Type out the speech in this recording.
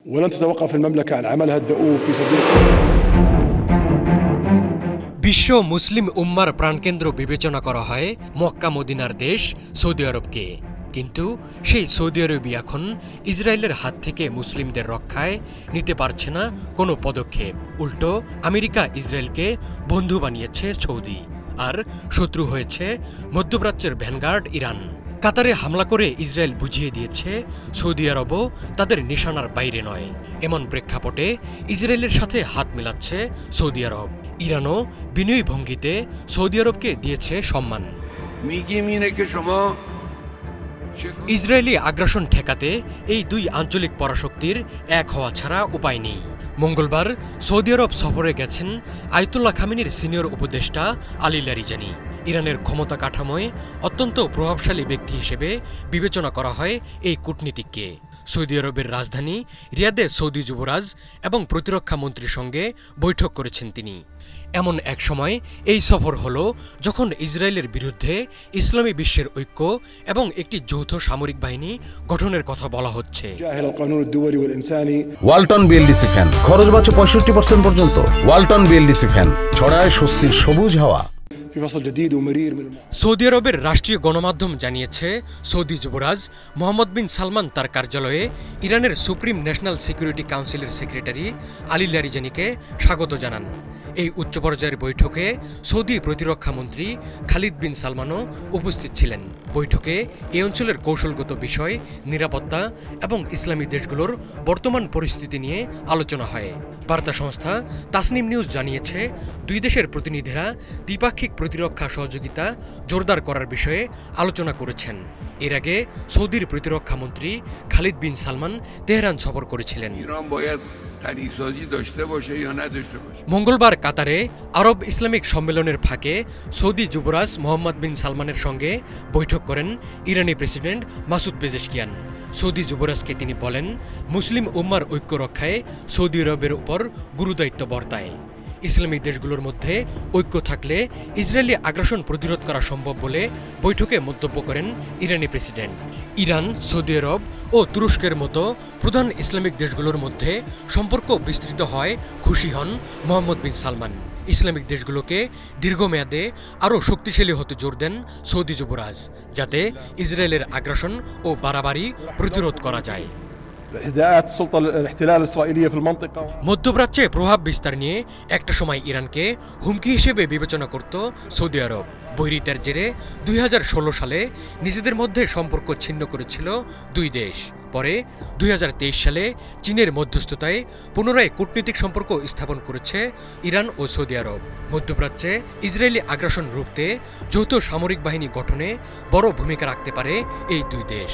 ولن تتوقف المملكة عن عملها الدؤوب في صديق বিশ্ব মুসলিম উম্মার প্রাণকেন্দ্র বিবেচনা করা হয় মক্কা মদিনার দেশ সৌদি আরবকে, কিন্তু সেই সৌদি আরবই এখন ইসরায়েলের হাত থেকে মুসলিমদের রক্ষায় নিতে পারছে না কোনো পদক্ষেপ। উল্টো আমেরিকা ইসরায়েলকে বন্ধু বানিয়েছে সৌদি, আর শত্রু হয়েছে মধ্যপ্রাচ্যের ভ্যানগার্ড ইরান। কাতারে হামলা করে ইসরায়েল বুঝিয়ে দিয়েছে সৌদি আরবও তাদের নিশানার বাইরে নয়। এমন প্রেক্ষাপটে ইসরায়েলের সাথে হাত মেলাচ্ছে সৌদি আরব। ইরানও বিনয়ী ভঙ্গিতে সৌদি আরবকে দিয়েছে সম্মান। ইসরায়েলি আগ্রাসন ঠেকাতে এই দুই আঞ্চলিক পরাশক্তির এক হওয়া ছাড়া উপায় নেই। মঙ্গলবার সৌদি আরব সফরে গেছেন আয়াতুল্লাহ খামেনির সিনিয়র উপদেষ্টা আলী লারিজানি। ইরানের ক্ষমতা কাঠামোয় অত্যন্ত প্রভাবশালী ব্যক্তি হিসেবে বিবেচনা করা হয় এই কূটনীতিককে। সৌদি আরবের রাজধানী রিয়াদে সৌদি যুবরাজ এবং প্রতিরক্ষা মন্ত্রীর সঙ্গে বৈঠক করেছেন তিনি। এমন এক সময় এই সফর হল যখন ইসরায়েলের বিরুদ্ধে ইসলামী বিশ্বের ঐক্য এবং একটি যৌথ সামরিক বাহিনী গঠনের কথা বলা হচ্ছে। ওয়ালটন বিএলডিসি ফ্যান খরচ বাঁচে 65% পর্যন্ত। ওয়ালটন বিএলডিসি ফ্যান ছড়ায় স্বস্তির সবুজ হাওয়া। সৌদি আরবের রাষ্ট্রীয় গণমাধ্যম জানিয়েছে, সৌদি যুবরাজ মোহাম্মদ বিন সালমান তার কার্যালয়ে ইরানের সুপ্রিম ন্যাশনাল সিকিউরিটি কাউন্সিলের সেক্রেটারি আলী লারিজানিকে স্বাগত জানান। এই উচ্চ পর্যায়ের বৈঠকে সৌদি প্রতিরক্ষা মন্ত্রী খালিদ বিন সালমানও উপস্থিত ছিলেন। বৈঠকে এই অঞ্চলের কৌশলগত বিষয়, নিরাপত্তা এবং ইসলামী দেশগুলোর বর্তমান পরিস্থিতি নিয়ে আলোচনা হয়। বার্তা সংস্থা তাসনিম নিউজ জানিয়েছে, দুই দেশের প্রতিনিধিরা দ্বিপাক্ষিক প্রতিরক্ষা সহযোগিতা জোরদার করার বিষয়ে আলোচনা করেছেন। এর আগে সৌদির প্রতিরক্ষা মন্ত্রী খালিদ বিন সালমান তেহরান সফর করেছিলেন। মঙ্গলবার কাতারে আরব ইসলামিক সম্মেলনের ফাঁকে সৌদি যুবরাজ মোহাম্মদ বিন সালমানের সঙ্গে বৈঠক করেন ইরানি প্রেসিডেন্ট মাসুদ পেজেশকিয়ান। সৌদি যুবরাজকে তিনি বলেন, মুসলিম উম্মার ঐক্য রক্ষায় সৌদি আরবের উপর গুরুদায়িত্ব বর্তায়। ইসলামিক দেশগুলোর মধ্যে ঐক্য থাকলে ইসরায়েলি আগ্রাসন প্রতিরোধ করা সম্ভব বলে বৈঠকে মন্তব্য করেন ইরানি প্রেসিডেন্ট। ইরান, সৌদি আরব ও তুরস্কের মতো প্রধান ইসলামিক দেশগুলোর মধ্যে সম্পর্ক বিস্তৃত হয় খুশি হন মোহাম্মদ বিন সালমান। ইসলামিক দেশগুলোকে দীর্ঘমেয়াদে আরও শক্তিশালী হতে জোর দেন সৌদি যুবরাজ, যাতে ইসরায়েলের আগ্রাসন ও বাড়াবাড়ি প্রতিরোধ করা যায়। মধ্যপ্রাচ্যে প্রভাব বিস্তার নিয়ে একটা সময় ইরানকে হুমকি হিসেবে বিবেচনা করত সৌদি আরব। বৈরিতার জেরে 2016 সালে নিজেদের মধ্যে সম্পর্ক ছিন্ন করেছিল দুই দেশ। পরে 2023 সালে চীনের মধ্যস্থতায় পুনরায় কূটনৈতিক সম্পর্ক স্থাপন করেছে ইরান ও সৌদি আরব। মধ্যপ্রাচ্যে ইসরায়েলি আগ্রাসন রুখতে যৌথ সামরিক বাহিনী গঠনে বড় ভূমিকা রাখতে পারে এই দুই দেশ।